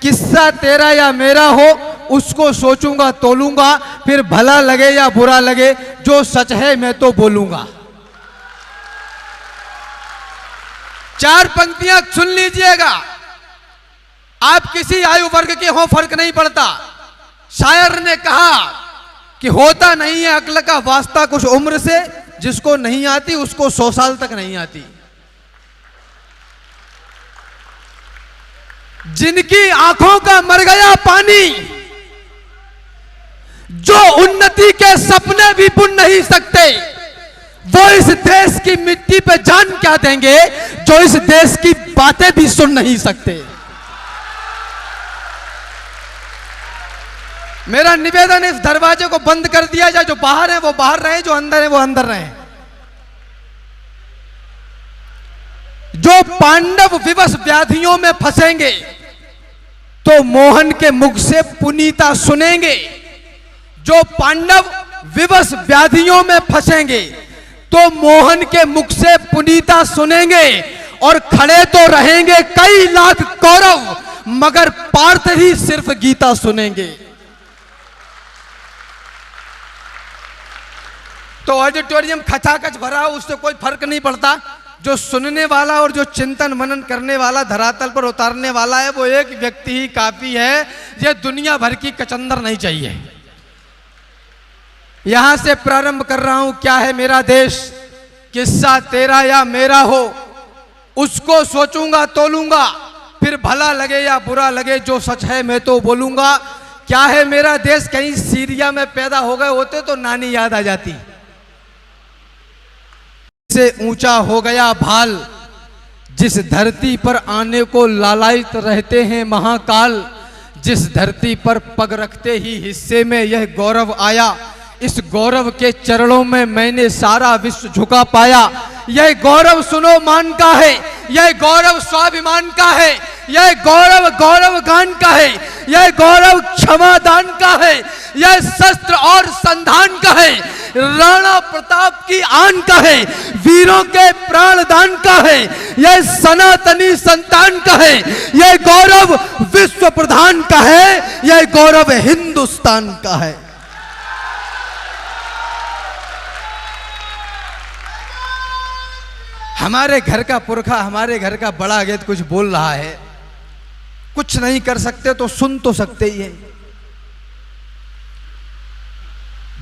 किस्सा तेरा या मेरा हो उसको सोचूंगा तोलूंगा, फिर भला लगे या बुरा लगे जो सच है मैं तो बोलूंगा। 4 पंक्तियां सुन लीजिएगा। आप किसी आयु वर्ग के हो फर्क नहीं पड़ता। शायर ने कहा कि होता नहीं है अक्ल का वास्ता कुछ उम्र से, जिसको नहीं आती उसको 100 साल तक नहीं आती। जिनकी आंखों का मर गया पानी, जो उन्नति के सपने भी बुन नहीं सकते, वो इस देश की मिट्टी पे जान क्या देंगे जो इस देश की बातें भी सुन नहीं सकते। मेरा निवेदन इस दरवाजे को बंद कर दिया जाए। जो बाहर है वो बाहर रहे, जो अंदर है वो अंदर रहे। जो पांडव विवश व्याधियों में फंसेंगे तो मोहन के मुख से पुनीता सुनेंगे। जो पांडव विवश व्याधियों में फंसेंगे तो मोहन के मुख से पुनीता सुनेंगे। और खड़े तो रहेंगे कई लाख कौरव, मगर पार्थ ही सिर्फ गीता सुनेंगे। तो ऑडिटोरियम खचाखच भरा, उससे कोई फर्क नहीं पड़ता। जो सुनने वाला और जो चिंतन मनन करने वाला, धरातल पर उतारने वाला है, वो एक व्यक्ति ही काफी है। ये दुनिया भर की कचंदर नहीं चाहिए। यहां से प्रारंभ कर रहा हूं। क्या है मेरा देश? किस्सा तेरा या मेरा हो उसको सोचूंगा तोलूंगा, फिर भला लगे या बुरा लगे जो सच है मैं तो बोलूंगा। क्या है मेरा देश? कहीं सीरिया में पैदा हो गए होते तो नानी याद आ जाती। से ऊंचा हो गया भाल, जिस धरती पर आने को लालायित रहते हैं महाकाल। जिस धरती पर पग रखते ही हिस्से में यह गौरव आया, इस गौरव के चरणों में मैंने सारा विश्व झुका पाया। यह गौरव सुनो मान का है, यह गौरव स्वाभिमान का है, यह गौरव गौरव गान का है, यह गौरव क्षमादान का है, यह शस्त्र और संधान का है, राणा प्रताप की आन का है, वीरों के प्राणदान का है, यह सनातनी संतान का है, यह गौरव विश्व प्रधान का है, यह गौरव हिंदुस्तान का है। हमारे घर का पुरखा, हमारे घर का बड़ा अगेत कुछ बोल रहा है। कुछ नहीं कर सकते तो सुन तो सकते ही हैं।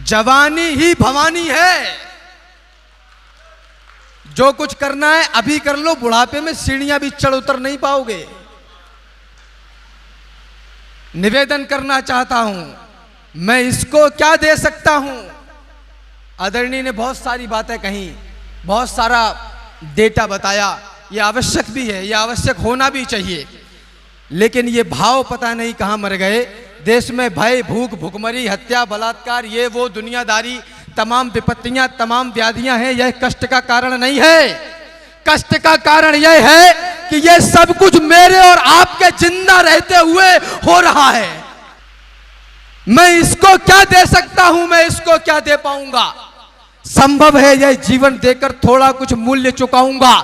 जवानी ही भवानी है। जो कुछ करना है अभी कर लो, बुढ़ापे में सीढ़ियां भी चढ़ उतर नहीं पाओगे। निवेदन करना चाहता हूं, मैं इसको क्या दे सकता हूं। आदरणीय ने बहुत सारी बातें कही, बहुत सारा डेटा बताया। यह आवश्यक भी है, यह आवश्यक होना भी चाहिए, लेकिन ये भाव पता नहीं कहां मर गए। देश में भय, भूख, भुखमरी, हत्या, बलात्कार, ये वो दुनियादारी, तमाम विपत्तियां, तमाम व्याधियां हैं। यह कष्ट का कारण नहीं है। कष्ट का कारण यह है कि यह सब कुछ मेरे और आपके जिंदा रहते हुए हो रहा है। मैं इसको क्या दे सकता हूं, मैं इसको क्या दे पाऊंगा। संभव है यह जीवन देकर थोड़ा कुछ मूल्य चुकाऊंगा।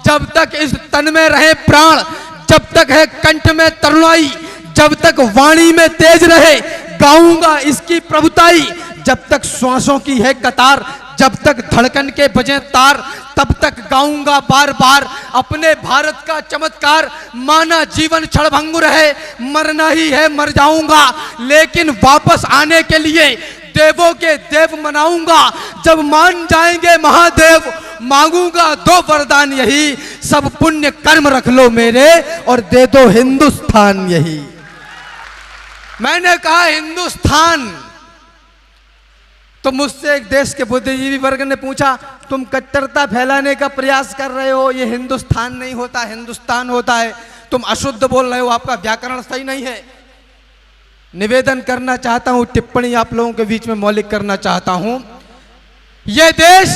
जब तक इस तन में रहे प्राण, जब तक है कंठ में तरुणाई, जब तक वाणी में तेज रहे गाऊंगा इसकी प्रभुताई। जब तक श्वासों की है कतार, जब तक धड़कन के बजे तार, तब तक गाऊंगा बार बार अपने भारत का चमत्कार। माना जीवन क्षणभंगुर है, मरना ही है, मर जाऊंगा, लेकिन वापस आने के लिए देवों के देव मनाऊंगा। जब मान जाएंगे महादेव, मांगूंगा 2 वरदान यही, सब पुण्य कर्म रख लो मेरे और दे दो हिंदुस्तान यही। मैंने कहा हिंदुस्तान, तो मुझसे एक देश के बुद्धिजीवी वर्ग ने पूछा, तुम कट्टरता फैलाने का प्रयास कर रहे हो, ये हिंदुस्तान नहीं होता, हिंदुस्तान होता है, तुम अशुद्ध बोल रहे हो, आपका व्याकरण सही नहीं है। निवेदन करना चाहता हूं, टिप्पणी आप लोगों के बीच में मौलिक करना चाहता हूं। यह देश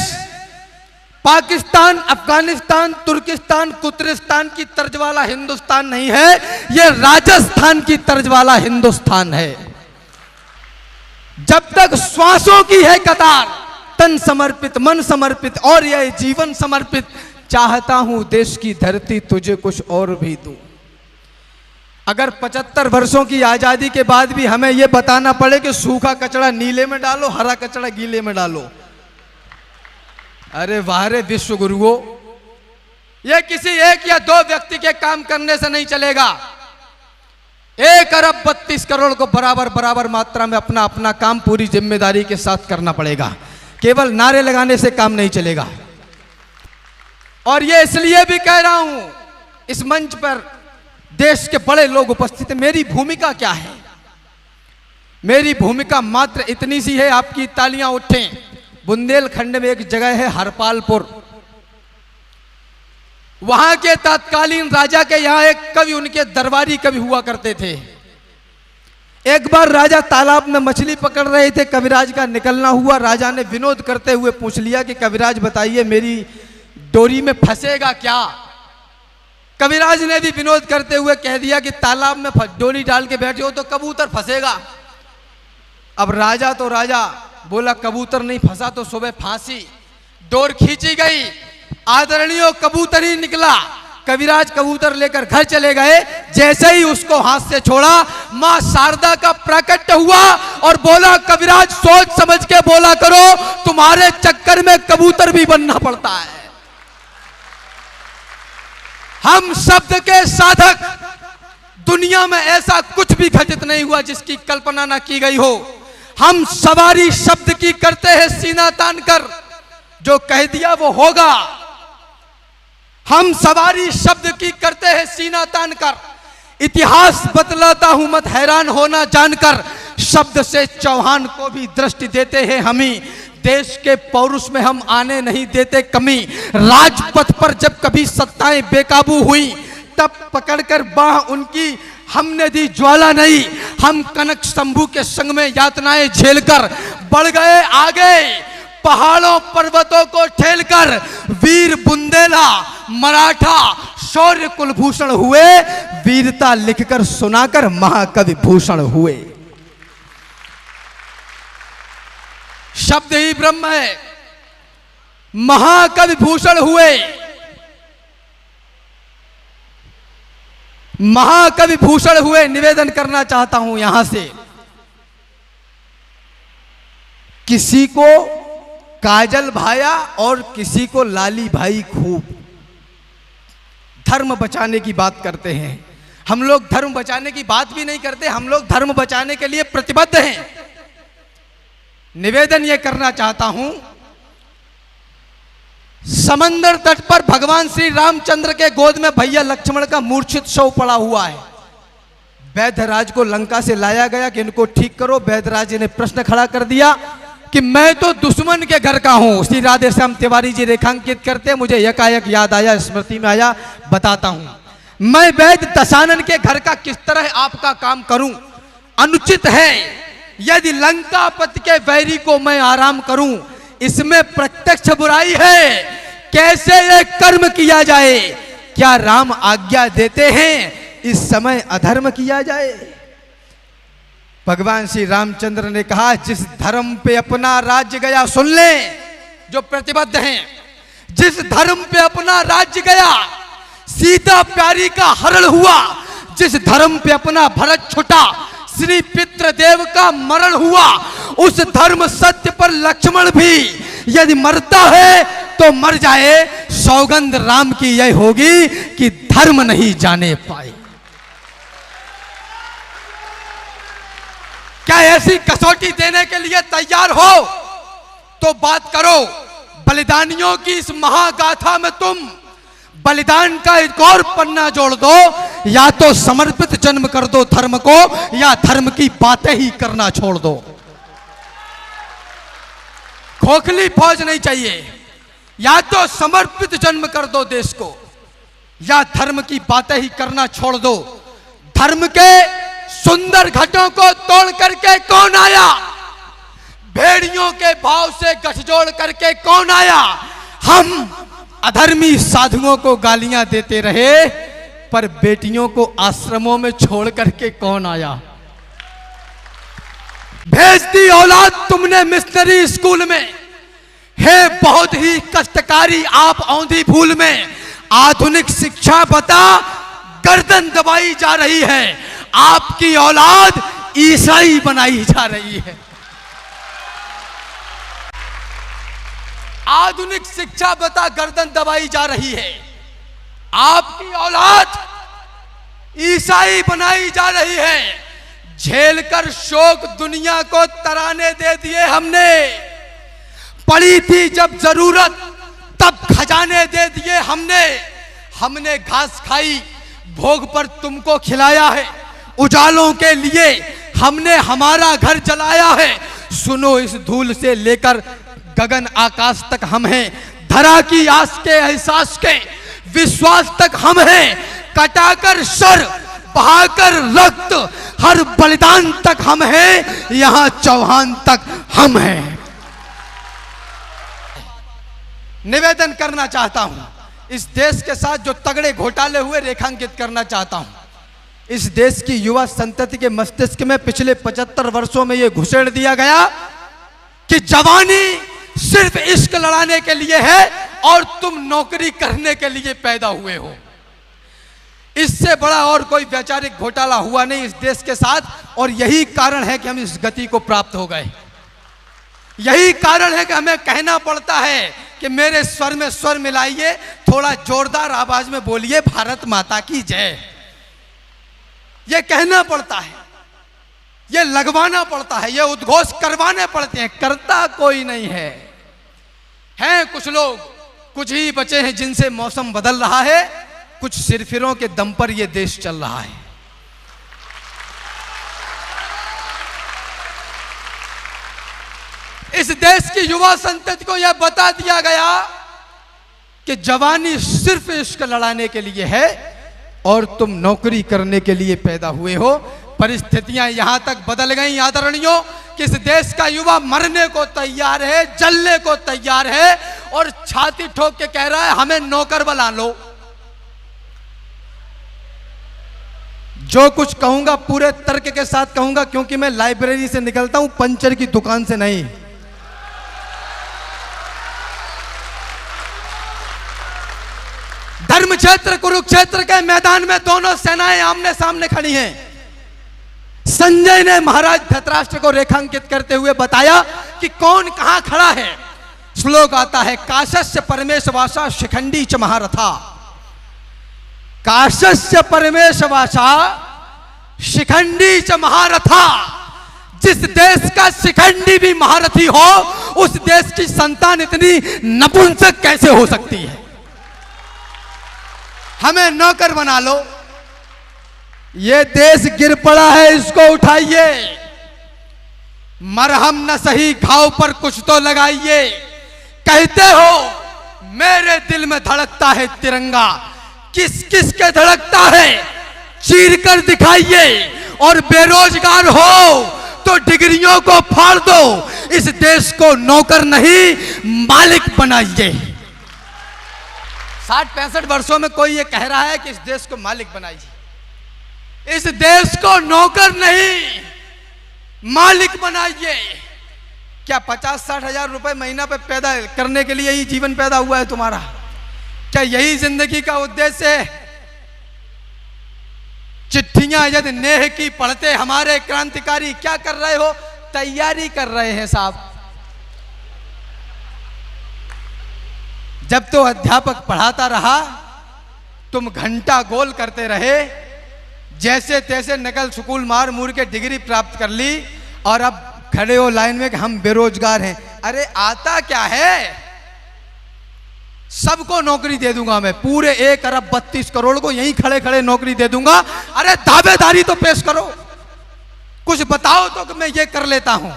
पाकिस्तान, अफगानिस्तान, तुर्किस्तान, कुर्दिस्तान की तर्ज वाला हिंदुस्तान नहीं है, यह राजस्थान की तर्ज वाला हिंदुस्तान है। जब तक श्वासों की है कतार, तन समर्पित, मन समर्पित और यह जीवन समर्पित, चाहता हूं देश की धरती तुझे कुछ और भी दूं। अगर 75 वर्षों की आजादी के बाद भी हमें यह बताना पड़े कि सूखा कचरा नीले में डालो, हरा कचरा गीले में डालो, अरे वाह रे विश्व गुरुओं, यह किसी एक या दो व्यक्ति के काम करने से नहीं चलेगा। 1 अरब 32 करोड़ को बराबर बराबर मात्रा में अपना अपना काम पूरी जिम्मेदारी के साथ करना पड़ेगा। केवल नारे लगाने से काम नहीं चलेगा। और यह इसलिए भी कह रहा हूं, इस मंच पर देश के बड़े लोग उपस्थित हैं, मेरी भूमिका क्या है? मेरी भूमिका मात्र इतनी सी है, आपकी तालियां उठें। बुंदेलखंड में एक जगह है हरपालपुर, वहां के तत्कालीन राजा के यहां एक कवि, उनके दरबारी कवि हुआ करते थे। एक बार राजा तालाब में मछली पकड़ रहे थे, कविराज का निकलना हुआ। राजा ने विनोद करते हुए पूछ लिया कि कविराज बताइए मेरी डोरी में फंसेगा क्या? कविराज ने भी विनोद करते हुए कह दिया कि तालाब में डोरी डाल के बैठे हो तो कबूतर फंसेगा। अब राजा तो राजा बोला कबूतर नहीं फंसा तो सुबह फांसी। डोर खींची गई, आदरणीय कबूतर ही निकला। कविराज कबूतर लेकर घर चले गए। जैसे ही उसको हाथ से छोड़ा, मां शारदा का प्राकट्य हुआ और बोला कविराज सोच समझ के बोला करो, तुम्हारे चक्कर में कबूतर भी बनना पड़ता है। हम शब्द के साधक, दुनिया में ऐसा कुछ भी घटित नहीं हुआ जिसकी कल्पना ना की गई हो। हम सवारी शब्द की करते हैं सीना तान कर, जो कह दिया वो होगा। हम सवारी शब्द की करते हैं सीना तान कर, इतिहास बतलाता हूं मत हैरान होना जानकर। शब्द से चौहान को भी दृष्टि देते हैं हम ही, देश के पौरुष में हम आने नहीं देते कमी। राजपथ पर जब कभी सत्ताएं बेकाबू हुई, तब पकड़कर बाह उनकी हमने दी ज्वाला नहीं। हम कनक शंभू के संग में यातनाएं झेलकर बढ़ गए आगे, पहाड़ों पर्वतों को ठेलकर। वीर बुंदेला मराठा शौर्य कुलभूषण हुए, वीरता लिखकर सुनाकर महाकवि भूषण हुए। शब्द ही ब्रह्म है, महाकवि भूषण हुए। महाकवि भूषण हुए। निवेदन करना चाहता हूं यहां से, किसी को काजल भाया और किसी को लाली भाई खूब। धर्म बचाने की बात करते हैं हम लोग, धर्म बचाने की बात भी नहीं करते, हम लोग धर्म बचाने के लिए प्रतिबद्ध हैं। निवेदन यह करना चाहता हूं, समंदर तट पर भगवान श्री रामचंद्र के गोद में भैया लक्ष्मण का मूर्छित शव पड़ा हुआ है। वैद्यराज को लंका से लाया गया कि इनको ठीक करो। वैद्यराज ने प्रश्न खड़ा कर दिया कि मैं तो दुश्मन के घर का हूं। श्री राधेश्याम तिवारी जी रेखांकित करते, मुझे यकायक याद आया, स्मृति में आया, बताता हूं। मैं वैद्य दशानन के घर का किस तरह आपका काम करूं? अनुचित है यदि लंकापति के वैरी को मैं आराम करूं, इसमें प्रत्यक्ष बुराई है। कैसे यह कर्म किया जाए? क्या राम आज्ञा देते हैं इस समय अधर्म किया जाए? भगवान श्री रामचंद्र ने कहा जिस धर्म पे अपना राज्य गया, सुन ले जो प्रतिबद्ध हैं, जिस धर्म पे अपना राज्य गया, सीता प्यारी का हरण हुआ। जिस धर्म पे अपना भरत छुटा, श्री पितृदेव का मरण हुआ। उस धर्म सत्य पर लक्ष्मण भी यदि मरता है तो मर जाए, सौगंध राम की यह होगी कि धर्म नहीं जाने पाए। क्या ऐसी कसौटी देने के लिए तैयार हो तो बात करो। बलिदानियों की इस महागाथा में तुम बलिदान का एक और पन्ना जोड़ दो, या तो समर्पित जन्म कर दो धर्म को, या धर्म की बातें ही करना छोड़ दो। खोखली फौज नहीं चाहिए। या तो समर्पित जन्म कर दो देश को, या धर्म की बातें ही करना छोड़ दो। धर्म के सुंदर घटों को तोड़ करके कौन आया? भेड़ियों के भाव से गठजोड़ करके कौन आया? हम अधर्मी साधुओं को गालियां देते रहे, पर बेटियों को आश्रमों में छोड़ करके कौन आया? भेज दी औलाद तुमने मिशनरी स्कूल में, है बहुत ही कष्टकारी आप औंधी भूल में। आधुनिक शिक्षा बता गर्दन दबाई जा रही है, आपकी औलाद ईसाई बनाई जा रही है। आधुनिक शिक्षा बता गर्दन दबाई जा रही है, आपकी औलाद ईसाई बनाई जा रही है। झेलकर शोक दुनिया को तराने दे दिए हमने, पड़ी थी जब जरूरत तब खजाने दे दिए हमने। हमने घास खाई, भोग पर तुमको खिलाया है, उजालों के लिए हमने हमारा घर जलाया है। सुनो इस धूल से लेकर गगन आकाश तक हम हैं, धरा की आस के एहसास के विश्वास तक हम हैं। कटाकर सर बहाकर रक्त हर बलिदान तक हम हैं, यहां चौहान तक हम हैं। निवेदन करना चाहता हूं, इस देश के साथ जो तगड़े घोटाले हुए रेखांकित करना चाहता हूं। इस देश की युवा संतति के मस्तिष्क में पिछले 75 वर्षों में यह घुसेड़ दिया गया कि जवानी सिर्फ इश्क लड़ाने के लिए है और तुम नौकरी करने के लिए पैदा हुए हो। इससे बड़ा और कोई वैचारिक घोटाला हुआ नहीं इस देश के साथ, और यही कारण है कि हम इस गति को प्राप्त हो गए। यही कारण है कि हमें कहना पड़ता है कि मेरे स्वर में स्वर मिलाइए, थोड़ा जोरदार आवाज में बोलिए भारत माता की जय। यह कहना पड़ता है, यह लगवाना पड़ता है, यह उद्घोष करवाने पड़ते हैं, करता कोई नहीं है। हैं कुछ लोग, कुछ ही बचे हैं जिनसे मौसम बदल रहा है, कुछ सिरफिरों के दम पर यह देश चल रहा है। इस देश की युवा संतति को यह बता दिया गया कि जवानी सिर्फ इश्क लड़ाने के लिए है और तुम नौकरी करने के लिए पैदा हुए हो। परिस्थितियां यहां तक बदल गई आदरणीयों कि इस देश का युवा मरने को तैयार है, जलने को तैयार है और छाती ठोक के कह रहा है हमें नौकर बना लो। जो कुछ कहूंगा पूरे तर्क के साथ कहूंगा, क्योंकि मैं लाइब्रेरी से निकलता हूं, पंचर की दुकान से नहीं। धर्म क्षेत्र कुरुक्षेत्र के मैदान में दोनों सेनाएं आमने सामने खड़ी हैं। संजय ने महाराज धृतराष्ट्र को रेखांकित करते हुए बताया कि कौन कहां खड़ा है। श्लोक आता है, काशस्य परमेश वासा शिखंडी च महारथा। काशस्य परमेश वासा शिखंडी च महारथा। जिस देश का शिखंडी भी महारथी हो, उस देश की संतान इतनी नपुंसक कैसे हो सकती है। हमें नौकर बना लो। ये देश गिर पड़ा है, इसको उठाइए। मरहम न सही घाव पर कुछ तो लगाइए। कहते हो मेरे दिल में धड़कता है तिरंगा, किस किस के धड़कता है चीर कर दिखाइए। और बेरोजगार हो तो डिग्रियों को फाड़ दो, इस देश को नौकर नहीं मालिक बनाइए। 60-65 वर्षों में कोई ये कह रहा है कि इस देश को मालिक बनाइए, इस देश को नौकर नहीं मालिक बनाइए। क्या 50-60 हजार रुपए महीना पे पैदा करने के लिए ही जीवन पैदा हुआ है तुम्हारा? क्या यही जिंदगी का उद्देश्य है? चिट्ठियां यदि नेह की पढ़ते हमारे क्रांतिकारी क्या कर रहे हो? तैयारी कर रहे हैं साहब। जब तो अध्यापक पढ़ाता रहा, तुम घंटा गोल करते रहे, जैसे तैसे नकल स्कूल मार मूर के डिग्री प्राप्त कर ली, और अब खड़े हो लाइन में कि हम बेरोजगार हैं। अरे आता क्या है? सबको नौकरी दे दूंगा मैं, पूरे 1 अरब 32 करोड़ को यहीं खड़े खड़े नौकरी दे दूंगा। अरे दावेदारी तो पेश करो, कुछ बताओ तो कि मैं ये कर लेता हूं।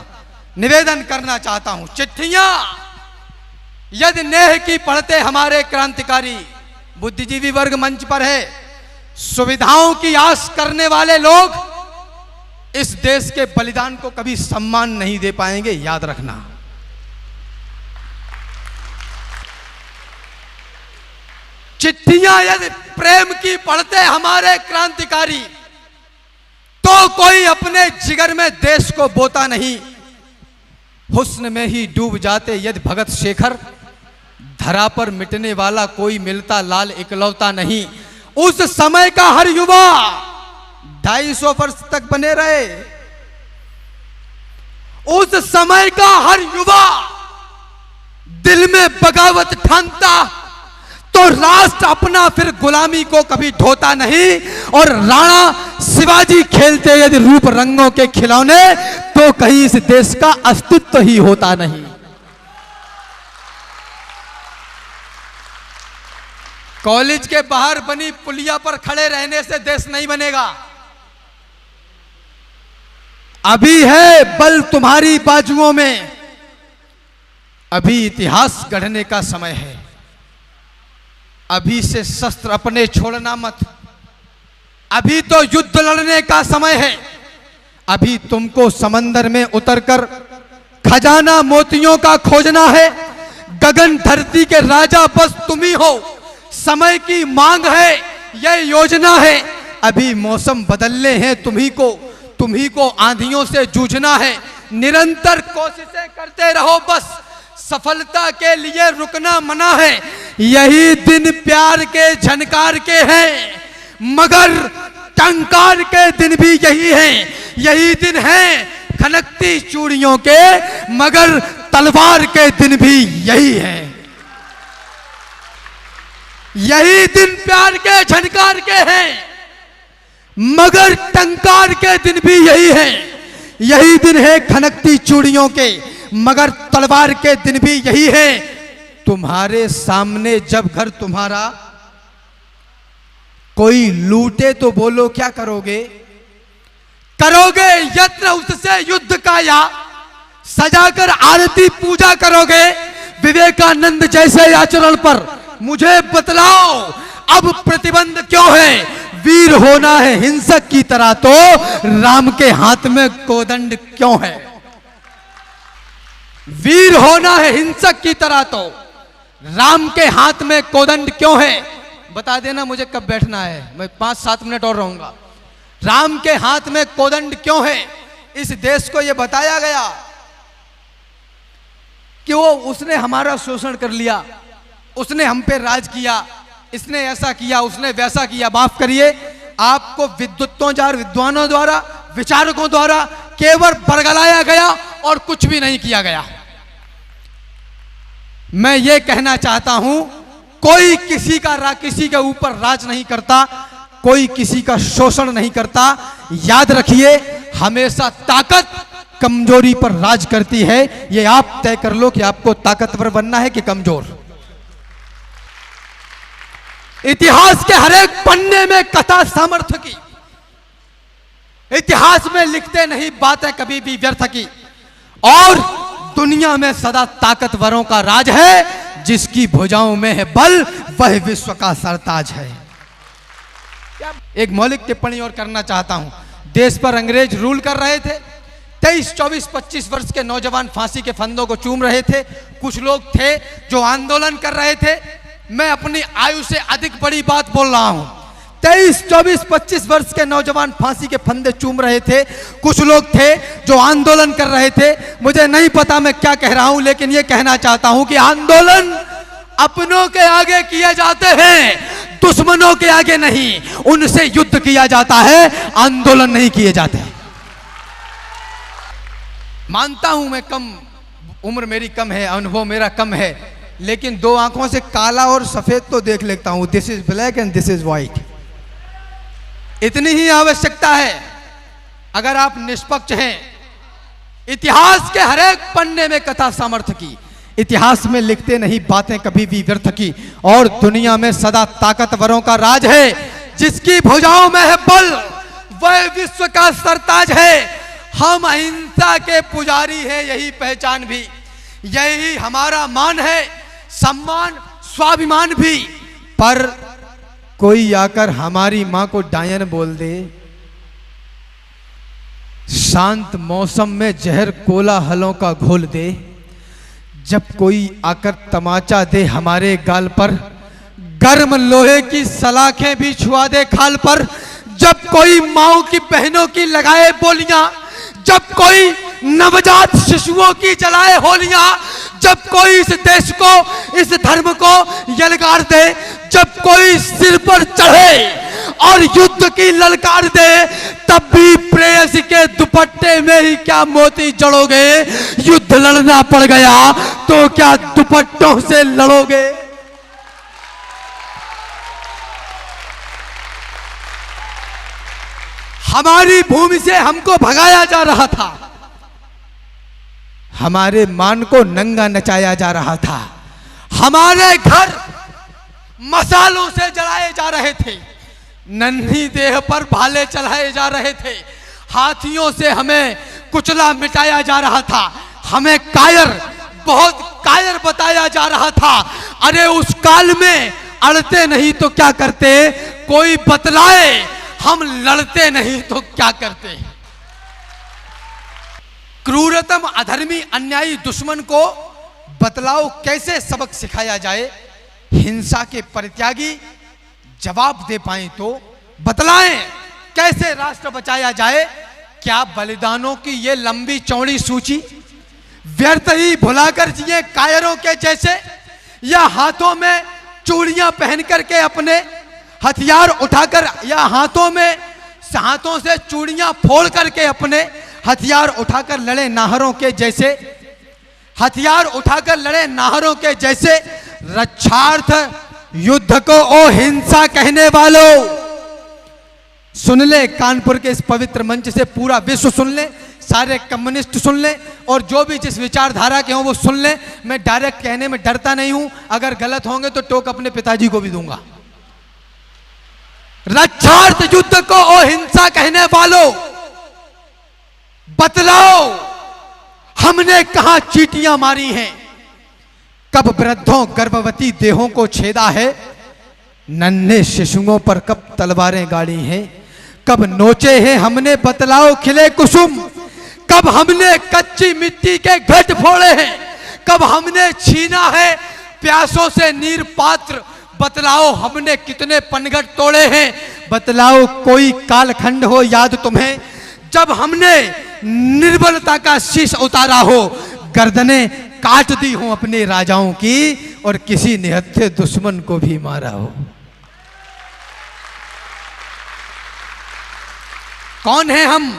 निवेदन करना चाहता हूं, चिट्ठियां यदि नेह की पढ़ते हमारे क्रांतिकारी, बुद्धिजीवी वर्ग मंच पर है, सुविधाओं की आस करने वाले लोग इस देश के बलिदान को कभी सम्मान नहीं दे पाएंगे, याद रखना। चिट्ठियां यदि प्रेम की पढ़ते हमारे क्रांतिकारी, तो कोई अपने जिगर में देश को बोता नहीं। हुस्न में ही डूब जाते यदि भगत शेखर, धरा पर मिटने वाला कोई मिलता लाल इकलौता नहीं। उस समय का हर युवा 250 वर्ष तक बने रहे। उस समय का हर युवा दिल में बगावत ठानता तो राष्ट्र अपना फिर गुलामी को कभी ढोता नहीं। और राणा शिवाजी खेलते यदि रूप रंगों के खिलौने तो कहीं इस देश का अस्तित्व ही होता नहीं। कॉलेज के बाहर बनी पुलिया पर खड़े रहने से देश नहीं बनेगा। अभी है बल तुम्हारी बाजुओं में, अभी इतिहास गढ़ने का समय है। अभी से शस्त्र अपने छोड़ना मत, अभी तो युद्ध लड़ने का समय है। अभी तुमको समंदर में उतरकर खजाना मोतियों का खोजना है। गगन धरती के राजा बस तुम ही हो, समय की मांग है, यह योजना है। अभी मौसम बदलने हैं तुम्ही को आंधियों से जूझना है। निरंतर कोशिशें करते रहो, बस सफलता के लिए रुकना मना है। यही दिन प्यार के झनकार के हैं, मगर टंकार के दिन भी यही है। यही दिन है खनकती चूड़ियों के, मगर तलवार के दिन भी यही है। यही दिन प्यार के झनकार के हैं, मगर टंकार के दिन भी यही है। यही दिन है खनकती चूड़ियों के, मगर तलवार के दिन भी यही है। तुम्हारे सामने जब घर तुम्हारा कोई लूटे तो बोलो क्या करोगे? करोगे यत्न उससे युद्ध का, या सजाकर आरती पूजा करोगे विवेकानंद जैसे आचरण पर? मुझे बतलाओ अब प्रतिबंध क्यों है? वीर होना है हिंसक की तरह तो राम के हाथ में कोदंड क्यों है? वीर होना है हिंसक की तरह तो राम के हाथ में कोदंड क्यों है? बता देना मुझे कब बैठना है, मैं 5-7 मिनट और रहूंगा। राम के हाथ में कोदंड क्यों है? इस देश को यह बताया गया कि उसने हमारा शोषण कर लिया, उसने हम पे राज किया, इसने ऐसा किया, उसने वैसा किया। माफ करिए, आपको विद्वानों द्वारा, विचारकों द्वारा केवल बरगलाया गया और कुछ भी नहीं किया गया। मैं ये कहना चाहता हूं, कोई किसी के ऊपर राज नहीं करता, कोई किसी का शोषण नहीं करता। याद रखिए, हमेशा ताकत कमजोरी पर राज करती है। ये आप तय कर लो कि आपको ताकतवर बनना है कि कमजोर। इतिहास के हर एक पन्ने में कथा सामर्थ्य की, इतिहास में लिखते नहीं बातें कभी भी व्यर्थ की। और दुनिया में सदा ताकतवरों का राज है, जिसकी भुजाओं में है बल, वह विश्व का सरताज है। एक मौलिक टिप्पणी और करना चाहता हूं। देश पर अंग्रेज रूल कर रहे थे, 23, 24, 25 वर्ष के नौजवान फांसी के फंदों को चूम रहे थे। कुछ लोग थे जो आंदोलन कर रहे थे। मैं अपनी आयु से अधिक बड़ी बात बोल रहा हूं। 23, 24, 25 वर्ष के नौजवान फांसी के फंदे चूम रहे थे। कुछ लोग थे जो आंदोलन कर रहे थे। मुझे नहीं पता मैं क्या कह रहा हूं, लेकिन यह कहना चाहता हूं कि आंदोलन अपनों के आगे किए जाते हैं, दुश्मनों के आगे नहीं। उनसे युद्ध किया जाता है, आंदोलन नहीं किए जाते। मानता हूं मैं कम उम्र मेरी कम है, अनुभव मेरा कम है, लेकिन 2 आंखों से काला और सफेद तो देख लेता हूं। This is black and this is white. इतनी ही आवश्यकता है। अगर आप निष्पक्ष हैं, इतिहास के हर एक पन्ने में कथा सामर्थ्य की, इतिहास में लिखते नहीं बातें कभी भी व्यर्थ की। और दुनिया में सदा ताकतवरों का राज है, जिसकी भुजाओं में है बल, वह विश्व का सरताज है। हम अहिंसा के पुजारी हैं, यही पहचान भी, यही हमारा मान है, सम्मान, स्वाभिमान भी। पर कोई आकर हमारी मां को डायन बोल दे, शांत मौसम में जहर कोलाहलों का घोल दे, जब कोई आकर तमाचा दे हमारे गाल पर, गर्म लोहे की सलाखें भी छुआ दे खाल पर, जब कोई माओ की बहनों की लगाए बोलियां, जब कोई नवजात शिशुओं की जलाए होलियां, जब कोई इस देश को, इस धर्म को यलगार दे, जब कोई सिर पर चढ़े और युद्ध की ललकार दे, तब भी प्रेयसी के दुपट्टे में ही क्या मोती जड़ोगे। युद्ध लड़ना पड़ गया तो क्या दुपट्टों से लड़ोगे। हमारी भूमि से हमको भगाया जा रहा था, हमारे मान को नंगा नचाया जा रहा था, हमारे घर मसालों से जलाए जा रहे थे, नन्ही देह पर भाले चलाए जा रहे थे, हाथियों से हमें कुचला मिटाया जा रहा था, हमें कायर, बहुत कायर बताया जा रहा था। अरे उस काल में अड़ते नहीं तो क्या करते, कोई बतलाए, हम लड़ते नहीं तो क्या करते। क्रूरतम अधर्मी अन्यायी दुश्मन को बतलाओ कैसे सबक सिखाया जाए। हिंसा के परित्यागी जवाब दे पाए तो बतलाएं कैसे राष्ट्र बचाया जाए। क्या बलिदानों की ये लंबी चौड़ी सूची व्यर्थ ही भुलाकर जिए कायरों के जैसे, या हाथों में चूड़ियां पहन करके अपने हथियार उठाकर, या हाथों से चूड़ियां फोड़ करके अपने हथियार उठाकर लड़े नाहरों के जैसे, हथियार उठाकर लड़े नाहरों के जैसे। रक्षार्थ युद्ध को ओ हिंसा कहने वालों, सुन ले, कानपुर के इस पवित्र मंच से पूरा विश्व सुन ले, सारे कम्युनिस्ट सुन ले, और जो भी जिस विचारधारा के हों वो सुन ले। मैं डायरेक्ट कहने में डरता नहीं हूं, अगर गलत होंगे तो टोक अपने पिताजी को भी दूंगा। रक्षार्थ युद्ध को ओ हिंसा कहने वालों, बतलाओ हमने कहां चींटियां मारी हैं, कब वृद्धों गर्भवती देहों को छेदा है, नन्हे शिशुओं पर कब तलवारें गाड़ी हैं, कब नोचे हैं हमने बतलाओ खिले कुसुम, कब हमने कच्ची मिट्टी के घट फोड़े हैं, कब हमने छीना है प्यासों से नीर पात्र, बतलाओ हमने कितने पनघट तोड़े हैं। बतलाओ कोई कालखंड हो याद तुम्हें, जब हमने निर्बलता का शीश उतारा हो, गर्दनें काट दी हो अपने राजाओं की, और किसी निहत्थे दुश्मन को भी मारा हो। कौन है हम,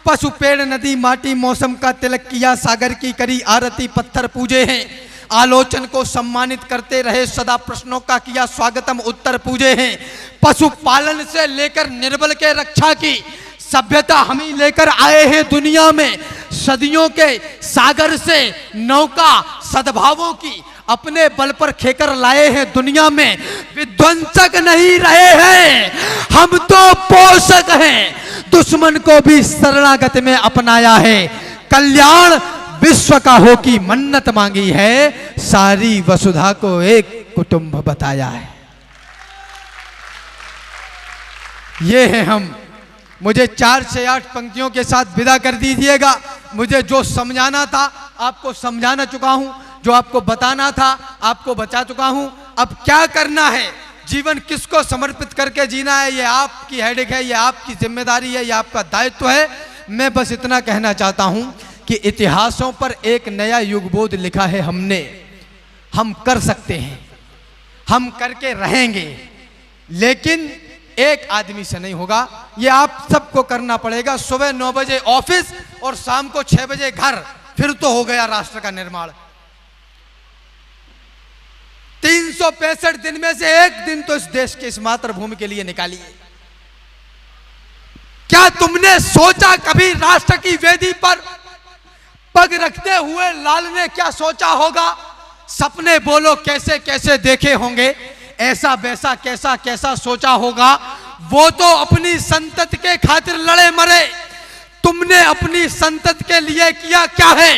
पशु पेड़ नदी माटी मौसम का तिलक किया, सागर की करी आरती, पत्थर पूजे हैं, आलोचन को सम्मानित करते रहे, सदा प्रश्नों का किया स्वागतम, उत्तर पूजे हैं। पशु पालन से लेकर निर्बल के रक्षा की सभ्यता हम ही लेकर आए हैं दुनिया में। सदियों के सागर से नौका सद्भावों की अपने बल पर खेकर लाए हैं दुनिया में। विध्वंसक नहीं रहे हैं हम, तो पोषक हैं, दुश्मन को भी शरणागत में अपनाया है। कल्याण विश्व का हो की मन्नत मांगी है, सारी वसुधा को एक कुटुंब बताया है। ये है हम। मुझे 4 से 8 पंक्तियों के साथ विदा कर दीजिएगा। मुझे जो समझाना था आपको समझाना चुका हूं, जो आपको बताना था आपको बता चुका हूं। अब क्या करना है, जीवन किसको समर्पित करके जीना है, ये आपकी हेडेक है, ये आपकी जिम्मेदारी है, ये आपका दायित्व है। मैं बस इतना कहना चाहता हूं कि इतिहासों पर एक नया युगबोध लिखा है हमने। हम कर सकते हैं, हम करके रहेंगे, लेकिन एक आदमी से नहीं होगा, ये आप सबको करना पड़ेगा। सुबह 9 बजे ऑफिस और शाम को 6 बजे घर, फिर तो हो गया राष्ट्र का निर्माण। 365 दिन में से एक दिन तो इस देश के इस मातृभूमि के लिए निकालिए। क्या तुमने सोचा कभी राष्ट्र की वेदी पर पग रखते हुए लाल ने क्या सोचा होगा? सपने बोलो कैसे कैसे देखे होंगे, ऐसा वैसा कैसा कैसा सोचा होगा। वो तो अपनी संतति के खातिर लड़े मरे, तुमने अपनी संतति के लिए किया क्या है?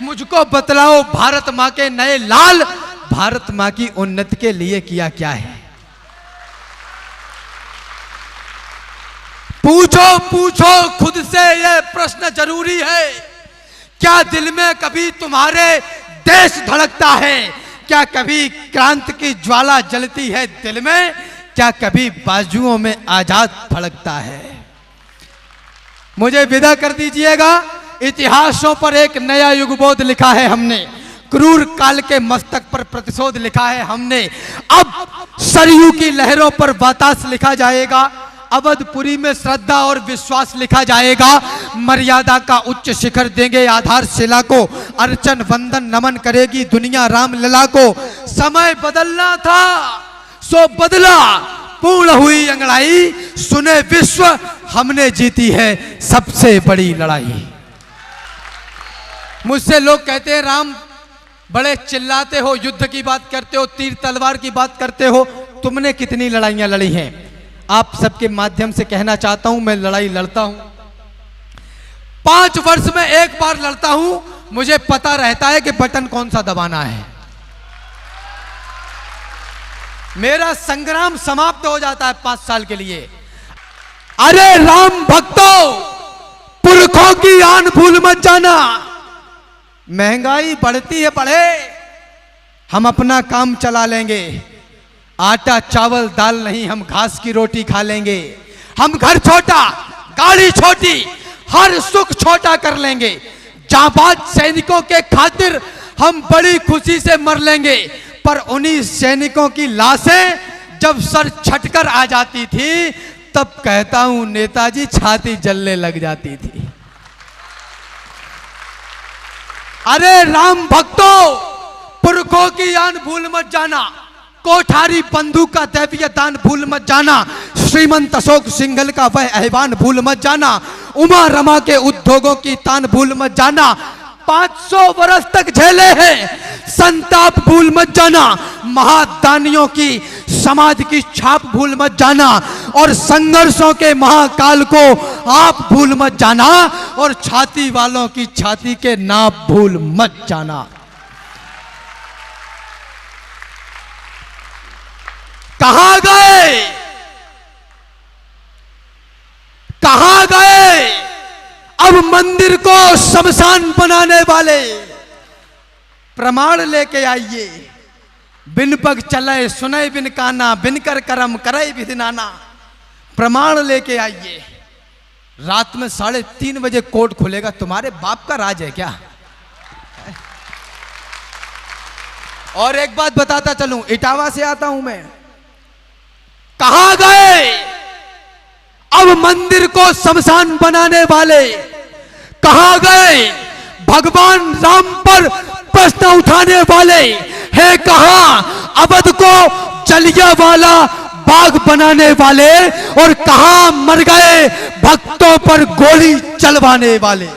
मुझको बतलाओ, भारत मां के नए लाल, भारत मां की उन्नति के लिए किया क्या है? पूछो पूछो खुद से, यह प्रश्न जरूरी है। क्या दिल में कभी तुम्हारे देश धड़कता है? क्या कभी क्रांति की ज्वाला जलती है दिल में? क्या कभी बाजुओं में आजाद फड़कता है? मुझे विदा कर दीजिएगा। इतिहासों पर एक नया युगबोध लिखा है हमने। क्रूर काल के मस्तक पर प्रतिशोध लिखा है हमने। अब सरयू की लहरों पर वातास लिखा जाएगा, अवधपुरी में श्रद्धा और विश्वास लिखा जाएगा। मर्यादा का उच्च शिखर देंगे आधारशिला को, अर्चन वंदन नमन करेगी दुनिया रामलला को। समय बदलना था सो बदला, पूर्ण हुई अंगड़ाई, सुने विश्व हमने जीती है सबसे बड़ी लड़ाई। मुझसे लोग कहते हैं राम बड़े चिल्लाते हो, युद्ध की बात करते हो, तीर तलवार की बात करते हो, तुमने कितनी लड़ाइयां लड़ी हैं? आप सबके माध्यम से कहना चाहता हूं, मैं लड़ाई लड़ता हूं, 5 वर्ष में एक बार लड़ता हूं। मुझे पता रहता है कि बटन कौन सा दबाना है। मेरा संग्राम समाप्त हो जाता है 5 साल के लिए। अरे राम भक्तों, पुरखों की आन भूल मत जाना। महंगाई बढ़ती है बढ़े, हम अपना काम चला लेंगे। आटा चावल दाल नहीं, हम घास की रोटी खा लेंगे। हम घर छोटा गाड़ी छोटी, हर सुख छोटा कर लेंगे। जाबाज सैनिकों के खातिर हम बड़ी खुशी से मर लेंगे। पर उन्हीं सैनिकों की लाशें जब सर छटकर आ जाती थी, तब कहता हूं नेताजी छाती जलने लग जाती थी। अरे राम भक्तों, पुरखों की आन भूल मत जाना, कोठारी बंधु का दैवीय दान भूल मत जाना, श्रीमंत अशोक सिंघल का वह ऐवान भूल मत जाना, उमा रमा के उद्योगों की तान भूल मत जाना। 500 वर्ष तक झेले हैं संताप भूल मत जाना, महादानियों की समाज की छाप भूल मत जाना, और संघर्षों के महाकाल को आप भूल मत जाना, और छाती वालों की छाती के नाप भूल मत जाना। कहां गए, कहां गए अब मंदिर को शमशान बनाने वाले? प्रमाण लेके आइए। बिन पग चले सुने बिन काना, बिन कर करम करे विधि नाना। प्रमाण लेके आइए। रात में 3:30 बजे कोर्ट खुलेगा, तुम्हारे बाप का राज है क्या? और एक बात बताता चलूं, इटावा से आता हूं मैं। कहां गए अब मंदिर को शमशान बनाने वाले? कहां गए भगवान राम पर प्रश्न उठाने वाले? है कहां अवध को जलियांवाला बाग बनाने वाले? और कहां मर गए भक्तों पर गोली चलवाने वाले?